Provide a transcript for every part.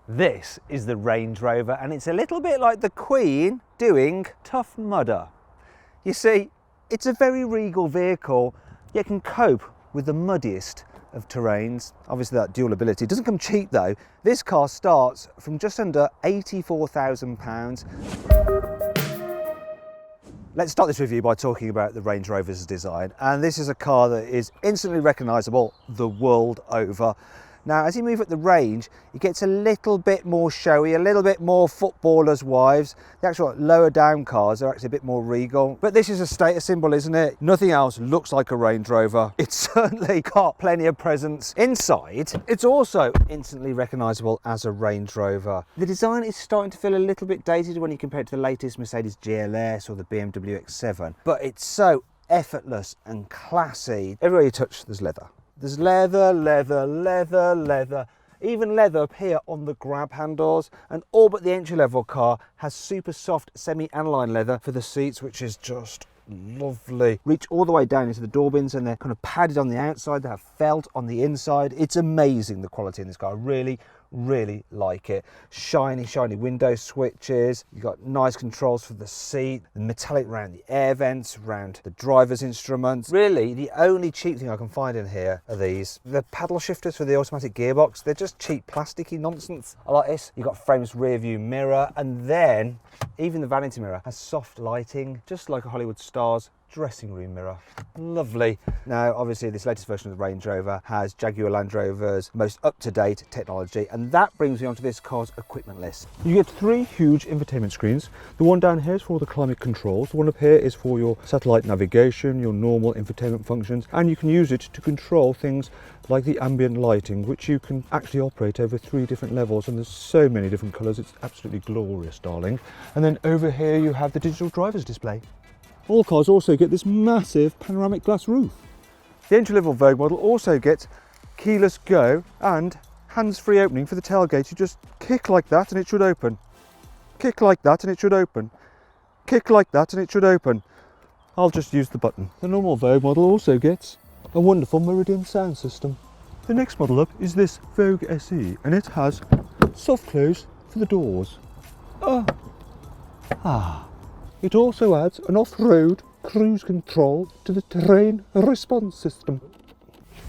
This is the Range Rover, and it's a little bit like the Queen doing Tough Mudder. You see, it's a very regal vehicle, yet can cope with the muddiest of terrains. Obviously that dual ability doesn't come cheap though. This car starts from just under £84,000. Let's start this review by talking about the Range Rover's design, and this is a car that is instantly recognisable the world over. Now, as you move up the range, it gets a little bit more showy, a little bit more footballers' wives. The actual lower down cars are actually a bit more regal. But this is a status symbol, isn't it? Nothing else looks like a Range Rover. It's certainly got plenty of presence. Inside, it's also instantly recognisable as a Range Rover. The design is starting to feel a little bit dated when you compare it to the latest Mercedes GLS or the BMW X7. But it's so effortless and classy. Everywhere you touch, there's leather. There's leather, leather, leather, leather, even leather up here on the grab handles, and all but the entry-level car has super soft semi-aniline leather for the seats, which is just lovely. Reach all the way down into the door bins, and they're kind of padded on the outside. They have felt on the inside. It's amazing, the quality in this car. I really like it. Shiny window switches. You've got nice controls for the seat, the metallic around the air vents, around the driver's instruments. Really, the only cheap thing I can find in here are these. The paddle shifters for the automatic gearbox. They're just cheap plasticky nonsense. I like this. You've got frameless rear view mirror, and then even the vanity mirror has soft lighting, just like a Hollywood star's dressing room mirror. Lovely. Now, obviously, this latest version of the Range Rover has Jaguar Land Rover's most up-to-date technology, and that brings me onto this car's equipment list. You get 3 huge infotainment screens. The one down here is for all the climate controls. The one up here is for your satellite navigation, your normal infotainment functions, and you can use it to control things like the ambient lighting, which you can actually operate over 3 different levels, and there's so many different colours. It's absolutely glorious, darling. And then over here you have the digital driver's display. All cars also get this massive panoramic glass roof. The entry-level Vogue model also gets keyless go and hands-free opening for the tailgate. You just kick like that and it should open. Kick like that and it should open. Kick like that and it should open. I'll just use the button. The normal Vogue model also gets a wonderful Meridian sound system. The next model up is this Vogue SE, and it has soft close for the doors. It also adds an off-road cruise control to the terrain response system.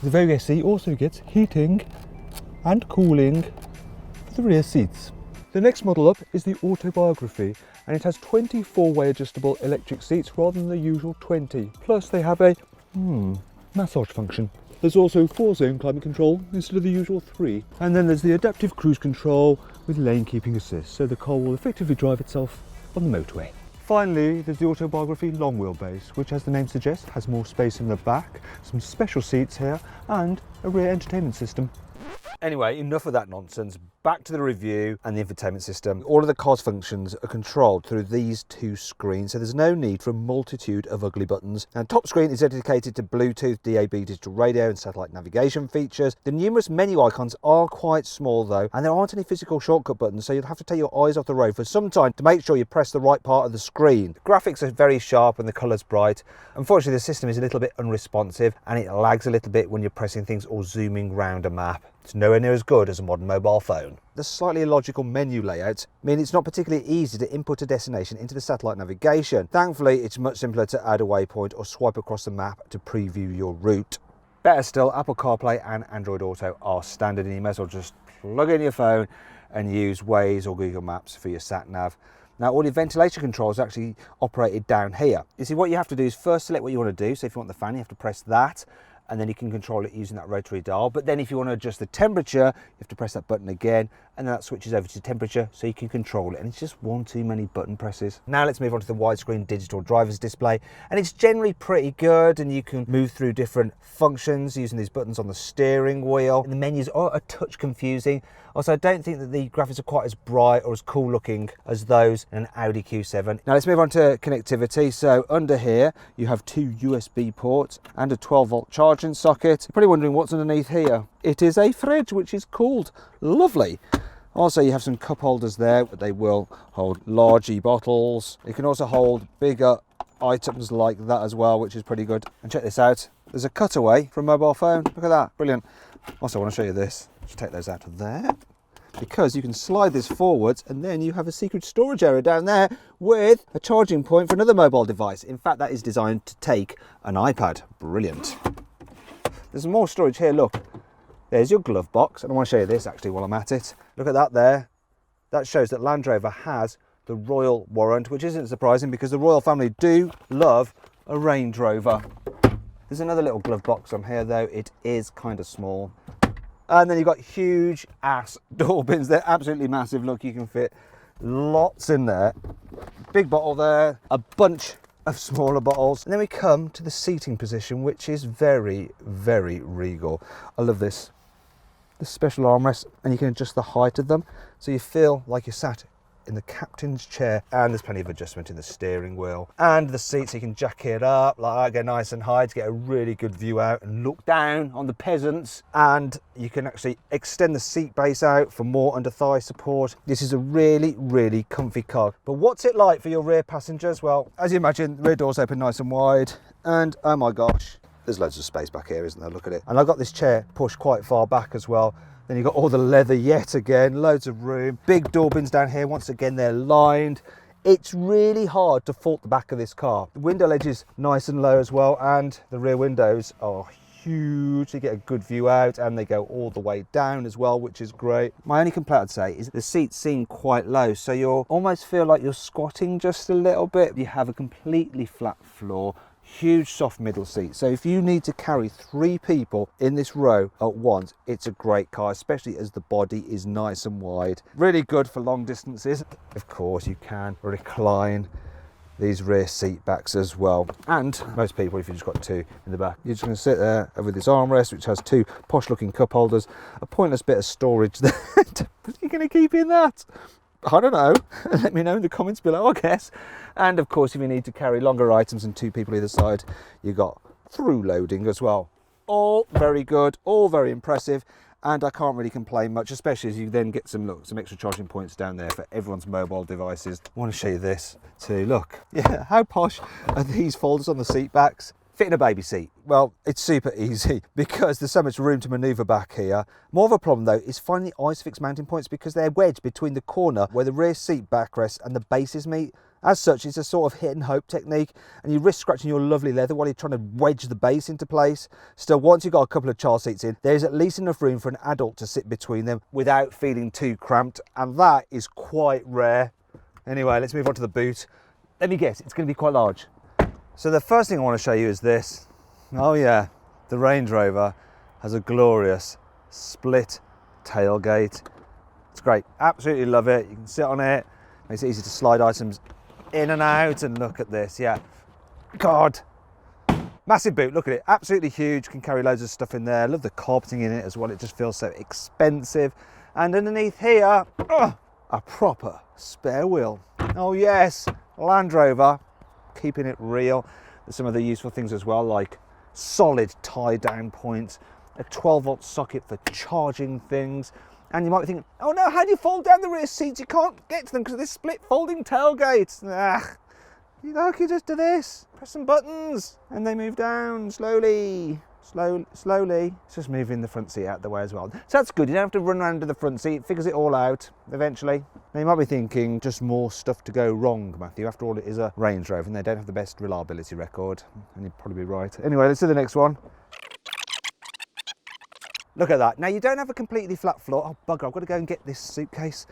The Vogue SE also gets heating and cooling for the rear seats. The next model up is the Autobiography, and it has 24-way adjustable electric seats rather than the usual 20. Plus they have a massage function. There's also 4-zone climate control instead of the usual 3. And then there's the adaptive cruise control with lane keeping assist, so the car will effectively drive itself on the motorway. Finally, there's the Autobiography long wheelbase, which, as the name suggests, has more space in the back, some special seats here, and a rear entertainment system. Anyway, enough of that nonsense. Back to the review and the infotainment system. All of the car's functions are controlled through these 2 screens, so there's no need for a multitude of ugly buttons. Now, top screen is dedicated to Bluetooth, DAB digital radio and satellite navigation features. The numerous menu icons are quite small though, and there aren't any physical shortcut buttons, so you'll have to take your eyes off the road for some time to make sure you press the right part of the screen. The graphics are very sharp and the colour's bright. Unfortunately, the system is a little bit unresponsive and it lags a little bit when you're pressing things or zooming round a map. It's nowhere near as good as a modern mobile phone. The slightly illogical menu layout mean it's not particularly easy to input a destination into the satellite navigation. Thankfully, it's much simpler to add a waypoint or swipe across the map to preview your route. Better still, Apple CarPlay and Android Auto are standard, and you may as well just plug in your phone and use Waze or Google Maps for your sat-nav. Now, all your ventilation controls are actually operated down here. You see, what you have to do is first select what you want to do. So if you want the fan, you have to press that, and then you can control it using that rotary dial. But then if you want to adjust the temperature, you have to press that button again, and then that switches over to temperature so you can control it. And it's just one too many button presses. Now let's move on to the widescreen digital driver's display, and it's generally pretty good, and you can move through different functions using these buttons on the steering wheel. And the menus are a touch confusing. Also, I don't think that the graphics are quite as bright or as cool looking as those in an Audi Q7. Now let's move on to connectivity. So under here, you have 2 USB ports and a 12-volt charging socket. You're probably wondering what's underneath here. It is a fridge, which is cooled. Lovely. Also, you have some cup holders there, but they will hold large bottles. You can also hold bigger items like that as well, which is pretty good. And check this out. There's a cutaway for a mobile phone. Look at that. Brilliant. Also, I want to show you this. Just take those out of there. because you can slide this forwards and then you have a secret storage area down there with a charging point for another mobile device. In fact, that is designed to take an iPad. Brilliant. There's more storage here, look. There's your glove box, and I want to show you this actually while I'm at it. Look at that there. That shows that Land Rover has the Royal Warrant, which isn't surprising because the Royal family do love a Range Rover. There's another little glove box on here though. It is kind of small. And then you've got huge ass door bins. They're absolutely massive. Look, you can fit lots in there. Big bottle there, a bunch of smaller bottles. And then we come to the seating position, which is very, very regal. I love this. The special armrests, and you can adjust the height of them. So you feel like you're sat in the captain's chair, and there's plenty of adjustment in the steering wheel and the seats, so you can jack it up like that, go nice and high to get a really good view out and look down on the peasants. And you can actually extend the seat base out for more under thigh support. This is a really, really comfy car. But what's it like for your rear passengers? Well, as you imagine, the rear doors open nice and wide, and oh my gosh, there's loads of space back here, isn't there? Look at it. And I've got this chair pushed quite far back as well. Then you've got all the leather yet again, loads of room. Big door bins down here, once again, they're lined. It's really hard to fault the back of this car. The window ledge is nice and low as well, and the rear windows are huge. You get a good view out, and they go all the way down as well, which is great. My only complaint I'd say is the seats seem quite low, so you almost feel like you're squatting just a little bit. You have a completely flat floor. Huge soft middle seat, so if you need to carry 3 people in this row at once, it's a great car, especially as the body is nice and wide. Really good for long distances. Of course, you can recline these rear seat backs as well, and most people, if you've just got 2 in the back, you're just going to sit there with this armrest, which has 2 posh looking cup holders, a pointless bit of storage there. You're going to keep in that? I don't know. Let me know in the comments below, I guess. And of course, if you need to carry longer items and 2 people either side, you've got through loading as well. All very good, all very impressive, and I can't really complain much, especially as you then get some extra charging points down there for everyone's mobile devices. I want to show you this too. Look, yeah, how posh are these folders on the seat backs? Fit in a baby seat. Well, it's super easy because there's so much room to manoeuvre back here. More of a problem though is finding the ISOFIX mounting points because they're wedged between the corner where the rear seat backrests and the bases meet. As such, it's a sort of hit and hope technique, and you risk scratching your lovely leather while you're trying to wedge the base into place. Still, once you've got a couple of child seats in, there's at least enough room for an adult to sit between them without feeling too cramped, and that is quite rare. Anyway, let's move on to the boot. Let me guess, it's going to be quite large. So the first thing I want to show you is this. Oh yeah, the Range Rover has a glorious split tailgate. It's great, absolutely love it. You can sit on it, makes it easy to slide items in and out, and look at this, yeah. God, massive boot, look at it, absolutely huge, can carry loads of stuff in there. Love the carpeting in it as well, it just feels so expensive. And underneath here, a proper spare wheel. Oh yes, Land Rover, keeping it real. There's some of the useful things as well, like solid tie down points, a 12-volt socket for charging things. And you might be thinking, oh no, how do you fold down the rear seats? You can't get to them because of this split folding tailgate. You just do this, press some buttons, and they move down slowly. Slowly. It's just moving the front seat out of the way as well. So that's good, you don't have to run around to the front seat, it figures it all out eventually. Now you might be thinking, just more stuff to go wrong, Matthew. After all, it is a Range Rover and they don't have the best reliability record. And you'd probably be right. Anyway, let's do the next one. Look at that. Now you don't have a completely flat floor. Oh bugger, I've got to go and get this suitcase.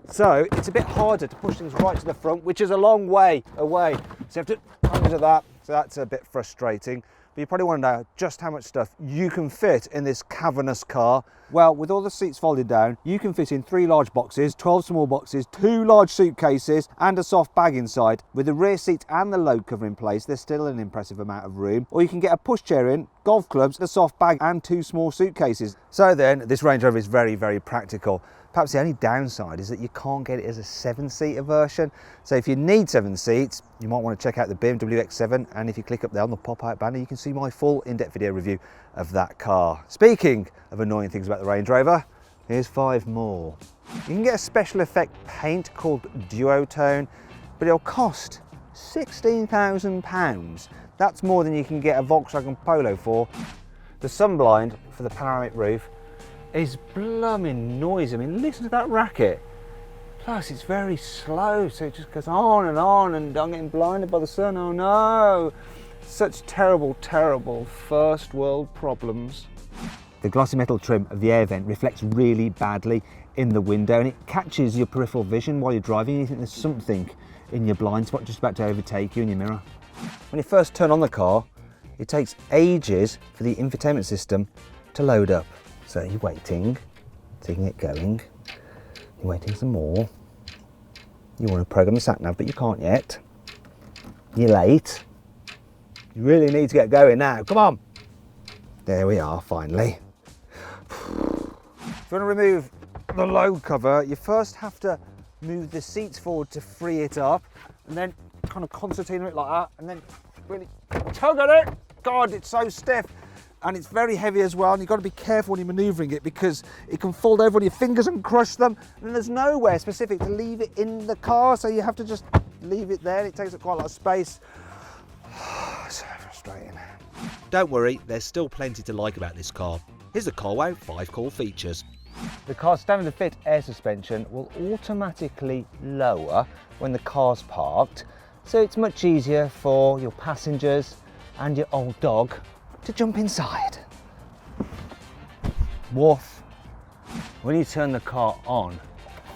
So it's a bit harder to push things right to the front, which is a long way away. So you have to come into that. So that's a bit frustrating. But you probably want to know just how much stuff you can fit in this cavernous car. Well, with all the seats folded down, you can fit in 3 large boxes, 12 small boxes, 2 large suitcases, and a soft bag inside. With the rear seat and the load cover in place, there's still an impressive amount of room. Or you can get a pushchair in, golf clubs, a soft bag, and 2 small suitcases. So then, this Range Rover is very, very practical. Perhaps the only downside is that you can't get it as a 7-seater version. So if you need 7 seats, you might want to check out the BMW X7, and if you click up there on the pop-out banner, you can see my full in-depth video review of that car. Speaking of annoying things about the Range Rover, here's 5 more. You can get a special effect paint called Duotone, but it'll cost £16,000. That's more than you can get a Volkswagen Polo for. The sunblind for the panoramic roof is blooming noisy. I mean, listen to that racket. Plus, it's very slow, so it just goes on, and I'm getting blinded by the sun. Oh no! Such terrible, terrible first world problems. The glossy metal trim of the air vent reflects really badly in the window, and it catches your peripheral vision while you're driving. You think there's something in your blind spot just about to overtake you in your mirror. When you first turn on the car, it takes ages for the infotainment system to load up. So you're waiting, taking it going. You're waiting some more. You want to program the sat nav, but you can't yet. You're late. You really need to get going now. Come on. There we are, finally. If you want to remove the load cover, you first have to move the seats forward to free it up, and then kind of concertina it like that, and then really tug at it. God, it's so stiff. And it's very heavy as well, and you've got to be careful when you're manoeuvring it because it can fold over on your fingers and crush them, and there's nowhere specific to leave it in the car, so you have to just leave it there. It takes up quite a lot of space. So frustrating. Don't worry, there's still plenty to like about this car. Here's the carwow 5 core features. The car's standard fit air suspension will automatically lower when the car's parked, so it's much easier for your passengers and your old dog to jump inside. Woof. When you turn the car on,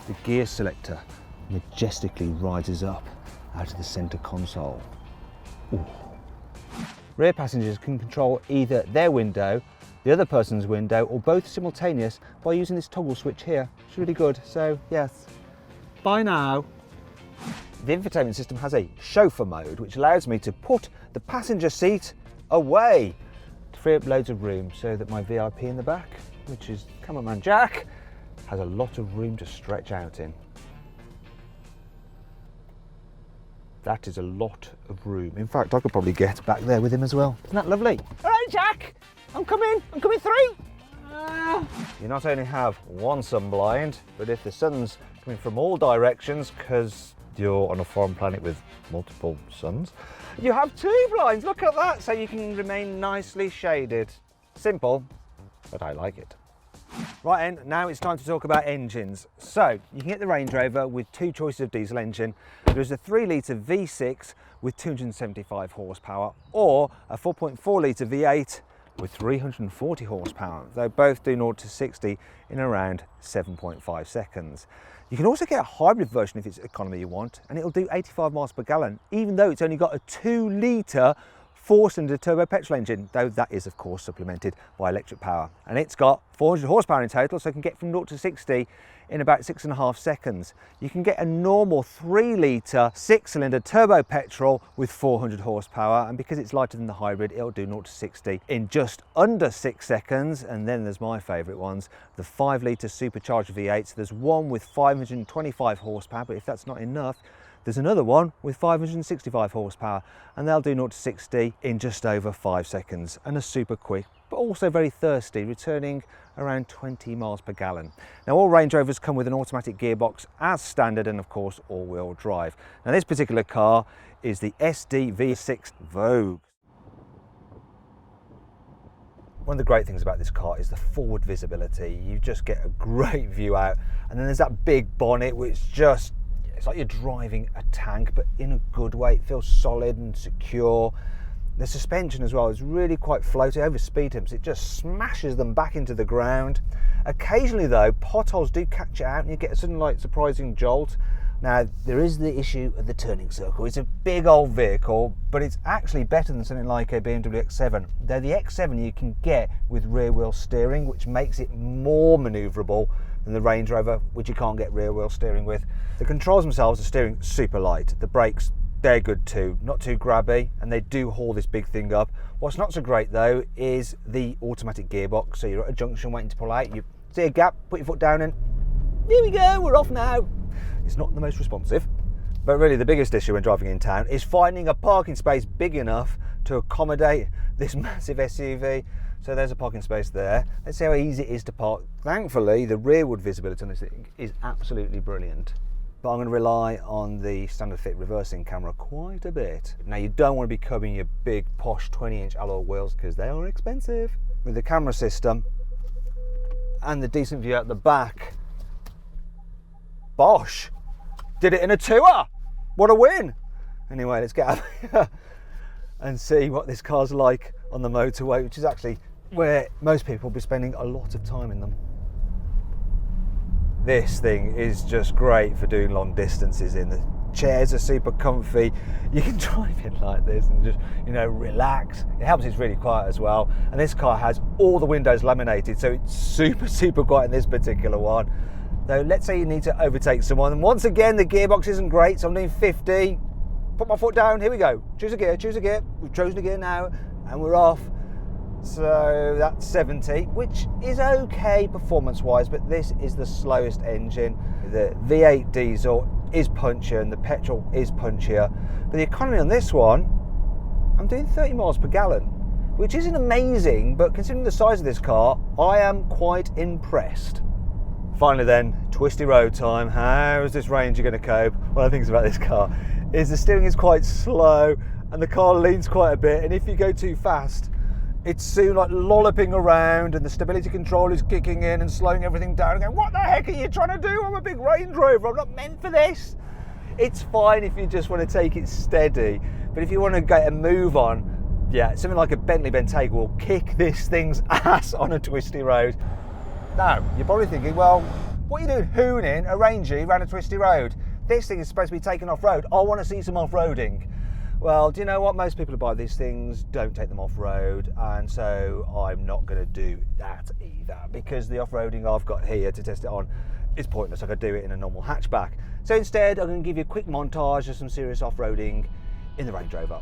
the gear selector majestically rises up out of the centre console. Ooh. Rear passengers can control either their window, the other person's window, or both simultaneous by using this toggle switch here. It's really good, so yes. Bye now. The infotainment system has a chauffeur mode, which allows me to put the passenger seat away to free up loads of room so that my VIP in the back, which is cameraman Jack, has a lot of room to stretch out in. That is a lot of room. In fact, I could probably get back there with him as well. Isn't that lovely? All right, Jack, I'm coming through. You not only have one sun blind, but if the sun's coming from all directions, because you're on a foreign planet with multiple suns, you have 2 blinds. Look at that, so you can remain nicely shaded. Simple, but I like it. Right, and now it's time to talk about engines. So you can get the Range Rover with 2 choices of diesel engine. There's a 3-litre V6 with 275 horsepower, or a 4.4 litre V8 with 340 horsepower. They both do 0 to 60 in around 7.5 seconds. You can also get a hybrid version if it's economy you want, and it'll do 85 miles per gallon, even though it's only got a 2-litre 4-cylinder turbo petrol engine, though that is of course supplemented by electric power. And it's got 400 horsepower in total, so it can get from 0 to 60 in about 6.5 seconds. You can get a normal 3-litre 6-cylinder turbo petrol with 400 horsepower, and because it's lighter than the hybrid, it'll do 0 to 60 in just under 6 seconds. And then there's my favourite ones, the 5-litre supercharged V8. So there's one with 525 horsepower, but if that's not enough, there's another one with 565 horsepower, and they'll do 0 to 60 in just over 5 seconds, and are super quick, but also very thirsty, returning around 20 miles per gallon. Now, all Range Rovers come with an automatic gearbox as standard, and of course all-wheel drive. Now, this particular car is the SD V6 Vogue. One of the great things about this car is the forward visibility. You just get a great view out, and then there's that big bonnet which just, it's like you're driving a tank, but in a good way. It feels solid and secure. The suspension as well is really quite floaty. Over speed humps, it just smashes them back into the ground. Occasionally though, potholes do catch it out and you get a sudden like surprising jolt. Now, there is the issue of the turning circle. It's a big old vehicle, but it's actually better than something like a BMW X7. Though the X7 you can get with rear wheel steering, which makes it more manoeuvrable than the Range Rover, which you can't get rear wheel steering with. The controls themselves are steering super light. The brakes, they're good too, not too grabby, and they do haul this big thing up. What's not so great though is the automatic gearbox. So you're at a junction waiting to pull out, you see a gap, put your foot down and here we go, we're off now. It's not the most responsive, but really the biggest issue when driving in town is finding a parking space big enough to accommodate this massive SUV. So there's a parking space there. Let's see how easy it is to park. Thankfully, the rearward visibility on this thing is absolutely brilliant. But I'm going to rely on the standard fit reversing camera quite a bit. Now, you don't want to be cubbing your big posh 20-inch alloy wheels because they are expensive. With the camera system, and the decent view at the back. Bosh! Did it in a tour! What a win! Anyway, let's get out of here and see what this car's like on the motorway, which is actually where most people will be spending a lot of time in them. This thing is just great for doing long distances in. The chairs are super comfy. You can drive in like this and just, you know, relax. It helps it's really quiet as well. And this car has all the windows laminated, so it's super quiet in this particular one. Though, let's say you need to overtake someone. And once again, the gearbox isn't great, so I'm doing 50. Put my foot down, here we go. Choose a gear, choose a gear. We've chosen a gear now, and we're off. So that's 70, which is okay performance-wise, but this is the slowest engine. The V8 diesel is punchier and the petrol is punchier. But the economy on this one, I'm doing 30 miles per gallon, which isn't amazing, but considering the size of this car, I am quite impressed. Finally then, twisty road time. How is this Ranger going to cope? One of the things about this car is the steering is quite slow and the car leans quite a bit, and if you go too fast, it's soon like lolloping around and the stability control is kicking in and slowing everything down and going, what the heck are you trying to do? I'm a big Range Rover, I'm not meant for this. It's fine if you just want to take it steady, but if you want to get a move on, yeah, something like a Bentley Bentayga will kick this thing's ass on a twisty road. Now, you're probably thinking, well, what are you doing hooning a Rangy around a twisty road? This thing is supposed to be taken off-road. I want to see some off-roading. Well, do you know what? Most people who buy these things don't take them off-road, and so I'm not going to do that either, because the off-roading I've got here to test it on is pointless. I could do it in a normal hatchback. So instead, I'm going to give you a quick montage of some serious off-roading in the Range Rover.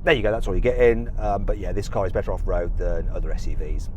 There you go, that's all you get in, but yeah, this car is better off-road than other SUVs.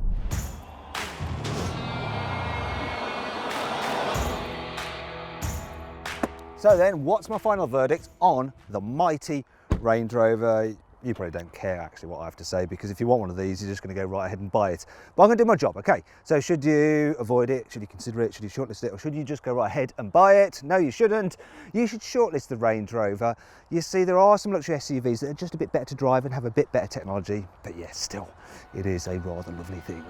So then, what's my final verdict on the mighty Range Rover? You probably don't care actually what I have to say, because if you want one of these, you're just going to go right ahead and buy it. But I'm going to do my job, okay? So should you avoid it? Should you consider it? Should you shortlist it? Or should you just go right ahead and buy it? No, you shouldn't. You should shortlist the Range Rover. You see, there are some luxury SUVs that are just a bit better to drive and have a bit better technology. But yes, still, it is a rather lovely thing.